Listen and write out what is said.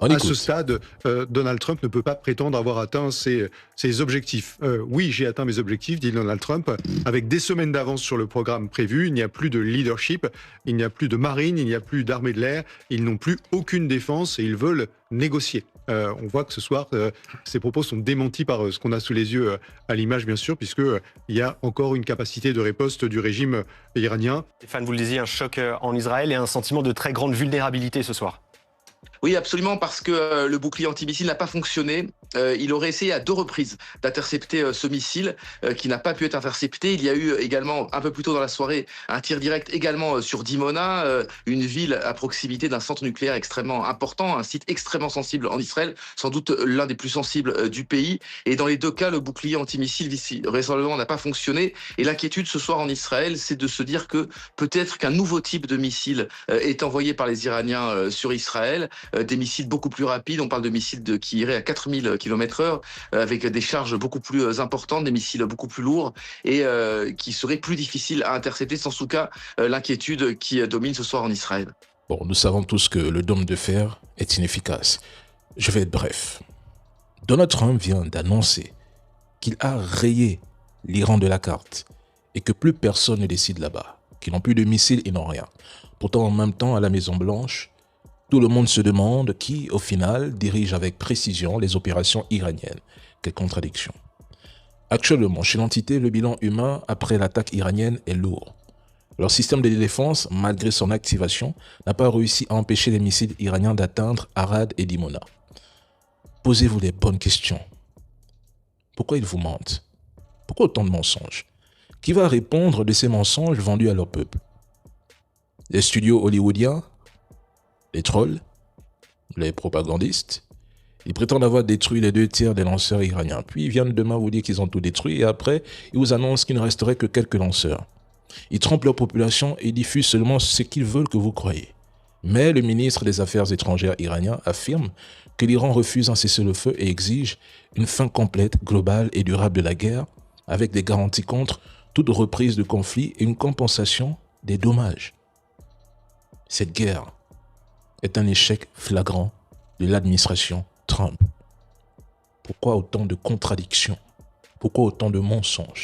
On À ce écoute. stade, Donald Trump ne peut pas prétendre avoir atteint ses objectifs. Oui, j'ai atteint mes objectifs, dit Donald Trump, avec des semaines d'avance sur le programme prévu. Il n'y a plus de leadership, il n'y a plus de marine, il n'y a plus d'armée de l'air. Ils n'ont plus aucune défense et ils veulent négocier. On voit que ce soir, ces propos sont démentis par ce qu'on a sous les yeux à l'image, bien sûr, puisque il y a encore une capacité de riposte du régime iranien. Stéphane, vous le disiez, un choc en Israël et un sentiment de très grande vulnérabilité ce soir. Oui, absolument, parce que le bouclier antimissile n'a pas fonctionné. Il aurait essayé à 2 reprises d'intercepter ce missile qui n'a pas pu être intercepté. Il y a eu également, un peu plus tôt dans la soirée, un tir direct également sur Dimona, une ville à proximité d'un centre nucléaire extrêmement important, un site extrêmement sensible en Israël, sans doute l'un des plus sensibles du pays. Et dans les 2 cas, le bouclier antimissile vraisemblablement n'a pas fonctionné. Et l'inquiétude ce soir en Israël, c'est de se dire que peut-être qu'un nouveau type de missile est envoyé par les Iraniens sur Israël. Des missiles beaucoup plus rapides. On parle de missiles qui iraient à 4000 km/h avec des charges beaucoup plus importantes, des missiles beaucoup plus lourds et qui seraient plus difficiles à intercepter. C'est en tout cas l'inquiétude qui domine ce soir en Israël. Bon, nous savons tous que le dôme de fer est inefficace. Je vais être bref. Donald Trump vient d'annoncer qu'il a rayé l'Iran de la carte et que plus personne ne décide là-bas, qu'ils n'ont plus de missiles, ils n'ont rien. Pourtant, en même temps, à la Maison-Blanche, tout le monde se demande qui, au final, dirige avec précision les opérations iraniennes. Quelle contradiction. Actuellement, chez l'entité, le bilan humain après l'attaque iranienne est lourd. Leur système de défense, malgré son activation, n'a pas réussi à empêcher les missiles iraniens d'atteindre Arad et Dimona. Posez-vous les bonnes questions. Pourquoi ils vous mentent? Pourquoi autant de mensonges? Qui va répondre de ces mensonges vendus à leur peuple? Les studios hollywoodiens? Les trolls, les propagandistes, ils prétendent avoir détruit les 2 tiers des lanceurs iraniens. Puis ils viennent demain vous dire qu'ils ont tout détruit et après, ils vous annoncent qu'il ne resterait que quelques lanceurs. Ils trompent leur population et diffusent seulement ce qu'ils veulent que vous croyez. Mais le ministre des Affaires étrangères iranien affirme que l'Iran refuse un cessez-le-feu et exige une fin complète, globale et durable de la guerre avec des garanties contre toute reprise de conflit et une compensation des dommages. Cette guerre est un échec flagrant de l'administration Trump. Pourquoi autant de contradictions? Pourquoi autant de mensonges?